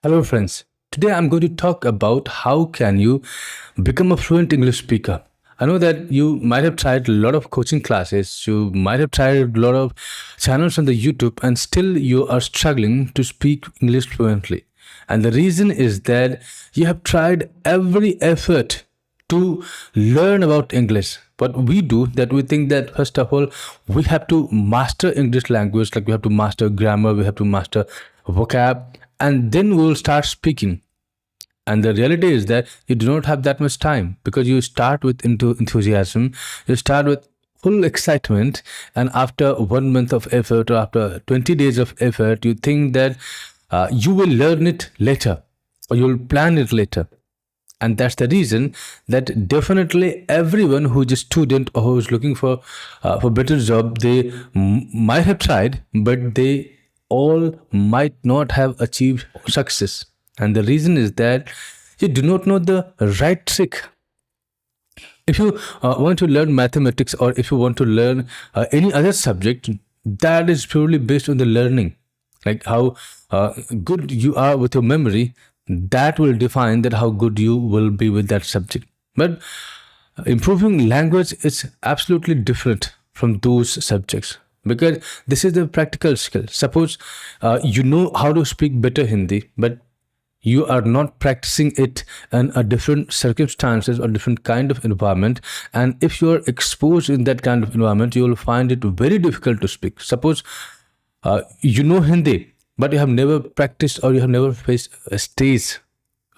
Hello friends. Today I'm going to talk about how can you become a fluent English speaker. I know that you might have tried a lot of coaching classes, you might have tried a lot of channels on the YouTube and still you are struggling to speak English fluently. And the reason is that you have tried every effort to learn about English. What we do that we think that first of all we have to master English language, like we have to master grammar, we have to master vocab, and then we will start speaking. And the reality is that you do not have that much time because you start with enthusiasm, you start with full excitement, and after 1 month of effort or after 20 days of effort, you think that you will learn it later or you will plan it later. And that's the reason that definitely everyone who is a student or who is looking for better job, they might have tried, but they all might not have achieved success. And the reason is that you do not know the right trick. If you want to learn mathematics or if you want to learn any other subject, that is purely based on the learning, like how good you are with your memory. That will define that how good you will be with that subject. But improving language is absolutely different from those subjects because this is the practical skill. Suppose you know how to speak better Hindi, but you are not practicing it in a different circumstances or different kind of environment, and if you are exposed in that kind of environment, you will find it very difficult to speak. Suppose you know Hindi, but you have never practiced or you have never faced a stage,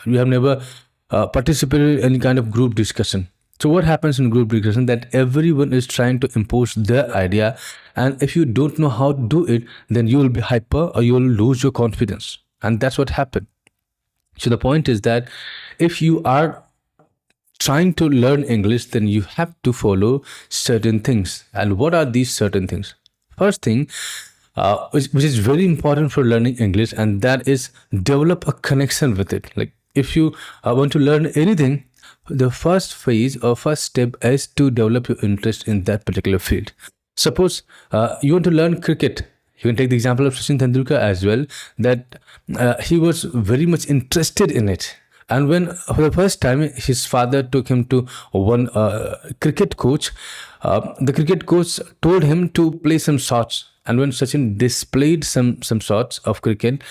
you have never participated in any kind of group discussion. So what happens in group discussion that everyone is trying to impose their idea, and if you don't know how to do it, then you will be hyper or you will lose your confidence, and that's what happened. So the point is that if you are trying to learn English, then you have to follow certain things. And what are these certain things? First thing, which is very important for learning English, and that is develop a connection with it. Like if you want to learn anything, the first phase or first step is to develop your interest in that particular field. Suppose you want to learn cricket. You can take the example of Sachin Tendulkar as well, that he was very much interested in it. And when for the first time his father took him to one cricket coach, the cricket coach told him to play some shots. And when Sachin displayed some shots of cricket,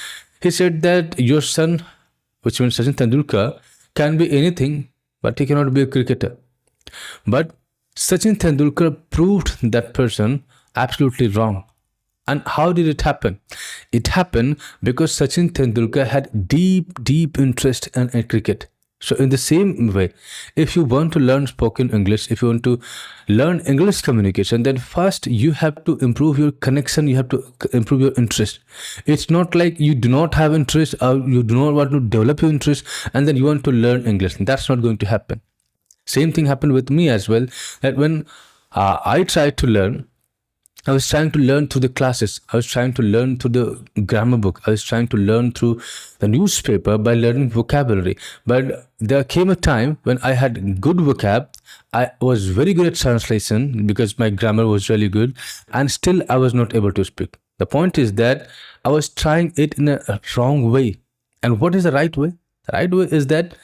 he said that your son, which means Sachin Tendulkar, can be anything, but he cannot be a cricketer. But Sachin Tendulkar proved that person absolutely wrong. And how did it happen? It happened because Sachin Tendulkar had deep interest in cricket. So in the same way, if you want to learn spoken English, if you want to learn English communication, then first you have to improve your connection, you have to improve your interest. It's not like you do not have interest or you do not want to develop your interest and then you want to learn English. That's not going to happen. Same thing happened with me as well, that when I tried to learn, I was trying to learn through the classes. I was trying to learn through the grammar book. I was trying to learn through the newspaper by learning vocabulary. But there came a time when I had good vocab. I was very good at translation because my grammar was really good, and still I was not able to speak. The point is that I was trying it in a wrong way. And what is the right way? The right way is that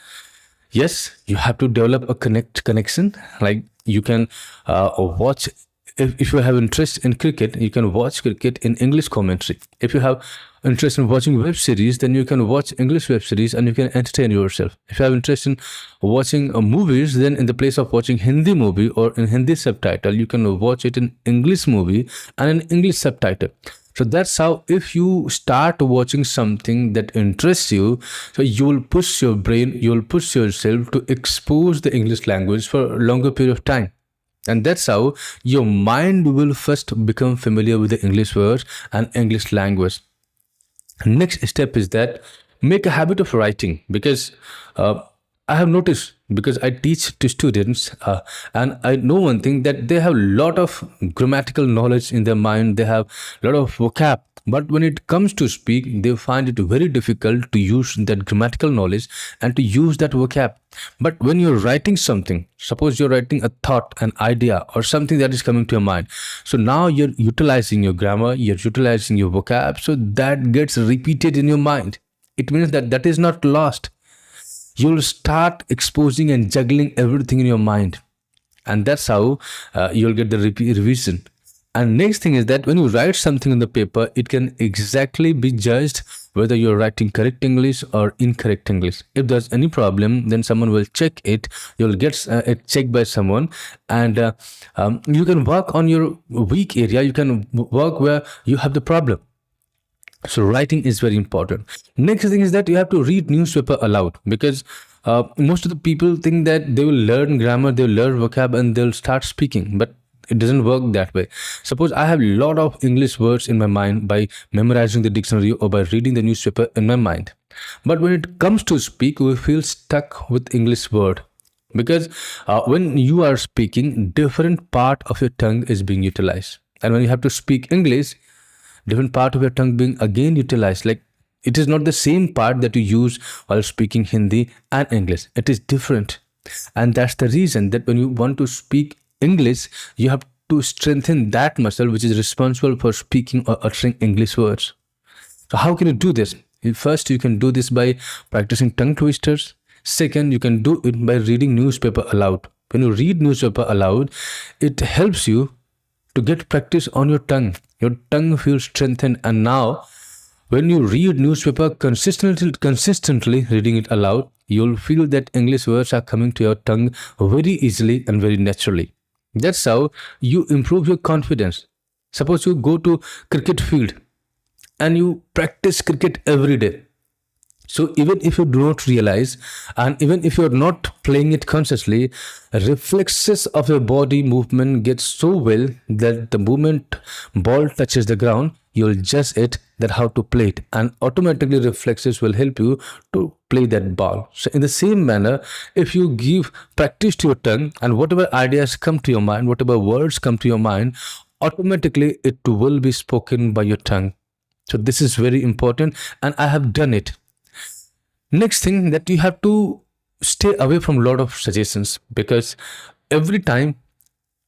yes, you have to develop a connection. Like you can watch, if you have interest in cricket, you can watch cricket in English commentary. If you have interest in watching web series, then you can watch English web series and you can entertain yourself. If you have interest in watching movies, then in the place of watching Hindi movie or in Hindi subtitle, you can watch it in English movie and in English subtitle. So that's how, if you start watching something that interests you, so you will push your brain, you will push yourself to expose the English language for a longer period of time. And that's how your mind will first become familiar with the English words and English language. Next step is that make a habit of writing, because I have noticed, because I teach to students, and I know one thing, that they have a lot of grammatical knowledge in their mind, they have a lot of vocab, but when it comes to speak, they find it very difficult to use that grammatical knowledge and to use that vocab. But when you're writing something, suppose you're writing a thought, an idea, or something that is coming to your mind, so now you're utilizing your grammar, you're utilizing your vocab, so that gets repeated in your mind. it means that that is not lost. You'll start exposing and juggling everything in your mind, and that's how you'll get the revision. And next thing is that when you write something on the paper, it can exactly be judged whether you're writing correct English or incorrect English. If there's any problem, then someone will check it. You'll get it checked by someone, and you can work on your weak area. You can work where you have the problem. So writing is very important. Next thing is that you have to read newspaper aloud, because most of the people think that they will learn grammar, they will learn vocab, and they'll start speaking. But it doesn't work that way. Suppose I have a lot of English words in my mind by memorizing the dictionary or by reading the newspaper in my mind. But when it comes to speak, we feel stuck with English word, because when you are speaking, different part of your tongue is being utilized. And when you have to speak English, different part of your tongue being again utilized. Like, it is not the same part that you use while speaking Hindi and English. It is different. And that's the reason that when you want to speak English, you have to strengthen that muscle which is responsible for speaking or uttering English words. So how can you do this? First, you can do this by practicing tongue twisters. Second, you can do it by reading newspaper aloud. When you read newspaper aloud, it helps you to get practice on your tongue. Your tongue feels strengthened, and now when you read newspaper consistently reading it aloud, you'll feel that English words are coming to your tongue very easily and very naturally. That's how you improve your confidence. Suppose you go to cricket field and you practice cricket every day. So even if you do not realize, and even if you're not playing it consciously, reflexes of your body movement get so well that the moment ball touches the ground, you'll judge it that how to play it, and automatically reflexes will help you to play that ball. So in the same manner, if you give practice to your tongue, and whatever ideas come to your mind, whatever words come to your mind, automatically it will be spoken by your tongue. So this is very important, and I have done it. Next thing, that you have to stay away from a lot of suggestions, because every time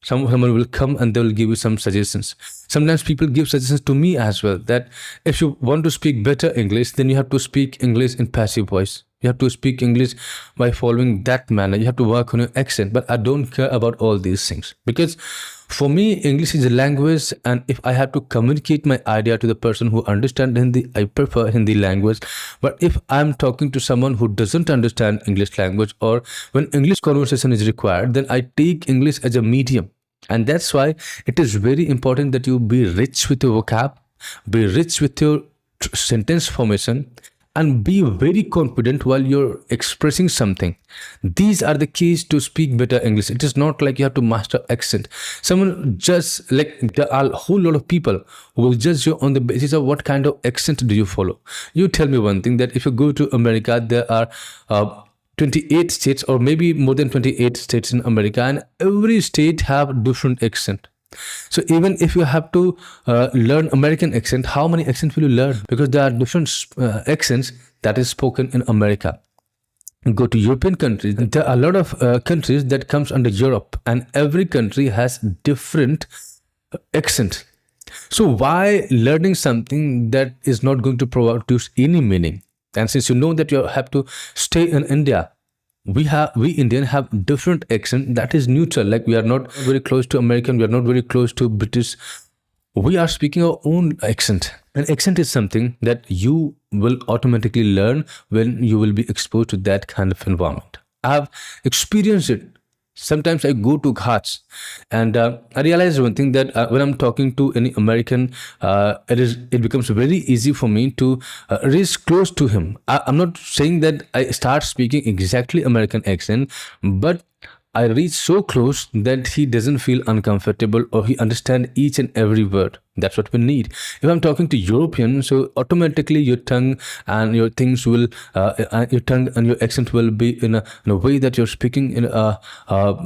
someone will come and they will give you some suggestions. Sometimes people give suggestions to me as well, that if you want to speak better English, then you have to speak English in passive voice. You have to speak English by following that manner. You have to work on your accent. But I don't care about all these things, because for me, English is a language, and if I have to communicate my idea to the person who understands Hindi, I prefer Hindi language. But if I'm talking to someone who doesn't understand English language, or when English conversation is required, then I take English as a medium. And that's why it is very important that you be rich with your vocab, be rich with your sentence formation, and be very confident while you're expressing something. These are the keys to speak better English. It is not like you have to master accent. Someone just, like, there are a whole lot of people who will judge you on the basis of what kind of accent do you follow. You tell me one thing, that if you go to America, there are 28 states, or maybe more than 28 states in America, and every state have different accent. So even if you have to learn American accent, how many accents will you learn? Because there are different accents that is spoken in America. Go to European countries, there are a lot of countries that comes under Europe, and every country has different accent. So why learning something that is not going to produce any meaning? And since you know that you have to stay in India, we Indian have different accent that is neutral. Like, we are not very close to American, we are not very close to British. We are speaking our own accent. And accent is something that you will automatically learn when you will be exposed to that kind of environment. I have experienced it. Sometimes I go to Ghats, and I realize one thing, that when I'm talking to any American, it becomes very easy for me to reach close to him. I'm not saying that I start speaking exactly American accent, but I reach so close that he doesn't feel uncomfortable, or he understands each and every word. That's what we need. If I'm talking to European, so automatically your tongue and your things will, your tongue and your accent will be in a way that you're speaking in a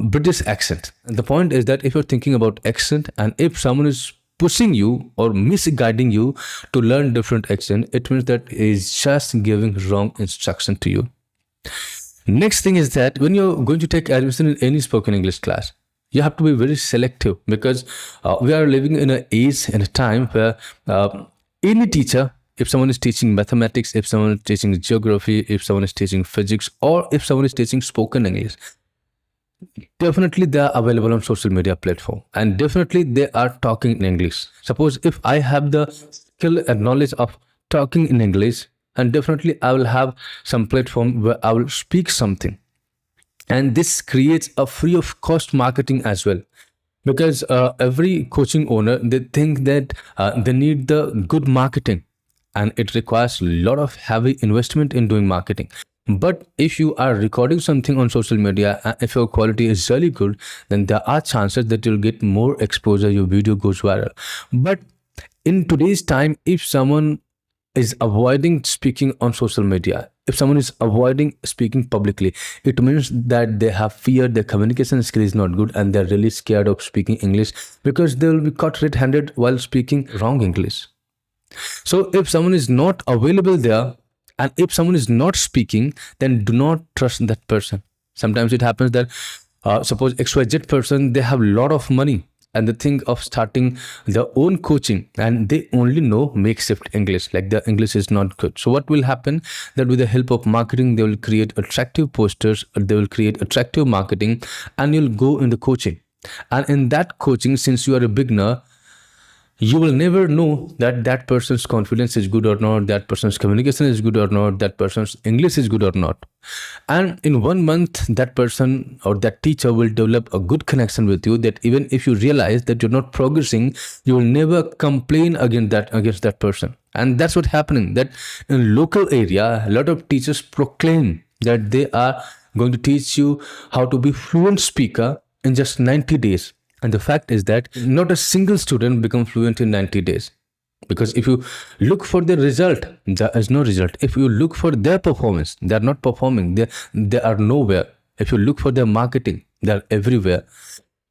British accent. And the point is that if you're thinking about accent, and if someone is pushing you or misguiding you to learn different accent, it means that is just giving wrong instruction to you. Next thing is that when you're going to take admission in any spoken English class, you have to be very selective, because we are living in an age and a time where any teacher If someone is teaching mathematics, if someone is teaching geography, if someone is teaching physics, or if someone is teaching spoken English, definitely they are available on social media platform, and definitely they are talking in English. Suppose if I have the skill and knowledge of talking in English, and definitely I will have some platform where I will speak something, and this creates a free of cost marketing as well, because every coaching owner, they think that they need the good marketing, and it requires a lot of heavy investment in doing marketing. But if you are recording something on social media, if your quality is really good, then there are chances that you'll get more exposure, your video goes viral. But in today's time, if someone is avoiding speaking on social media, if someone is avoiding speaking publicly, it means that they have fear, their communication skill is not good, and they're really scared of speaking English because they will be caught red-handed while speaking wrong English. So if someone is not available there, and if someone is not speaking, then do not trust that person. Sometimes it happens that suppose XYZ person, they have a lot of money, and they think of starting their own coaching, and they only know makeshift English, like their English is not good. So what will happen, that with the help of marketing, they will create attractive posters, or they will create attractive marketing, and you'll go in the coaching. And in that coaching, since you are a beginner, you will never know that that person's confidence is good or not, that person's communication is good or not, that person's English is good or not. And in 1 month, that person or that teacher will develop a good connection with you, that even if you realize that you're not progressing, you will never complain against that person. And that's what's happening, that in local area, a lot of teachers proclaim that they are going to teach you how to be fluent speaker in just 90 days. And the fact is that not a single student becomes fluent in 90 days. Because if you look for the result, there is no result. If you look for their performance, they are not performing. They are nowhere. If you look for their marketing, they are everywhere.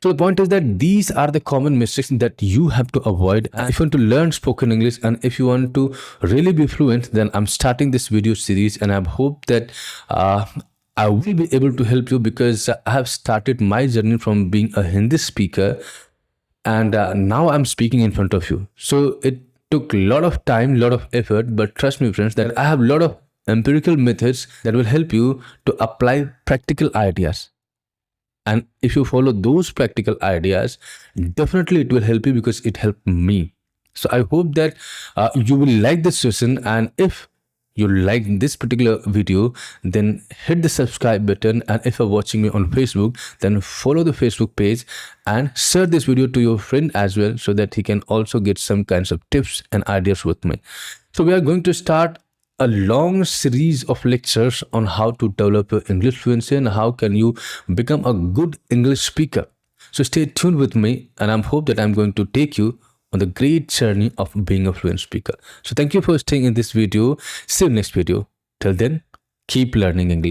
So the point is that these are the common mistakes that you have to avoid. And if you want to learn spoken English, and if you want to really be fluent, then I'm starting this video series, and I hope that I will be able to help you, because I have started my journey from being a Hindi speaker, and now I'm speaking in front of you. So it took a lot of time, lot of effort, but trust me friends, that I have a lot of empirical methods that will help you to apply practical ideas. And if you follow those practical ideas, definitely it will help you, because it helped me. So I hope that you will like this session, and if you like this particular video, then hit the subscribe button, and if you're watching me on Facebook, then follow the Facebook page and share this video to your friend as well, so that he can also get some kinds of tips and ideas with me. So we are going to start a long series of lectures on how to develop your English fluency and how can you become a good English speaker. So stay tuned with me, and I hope that I'm going to take you on the great journey of being a fluent speaker. So thank you for staying in this video. See you next video. Till then, keep learning English.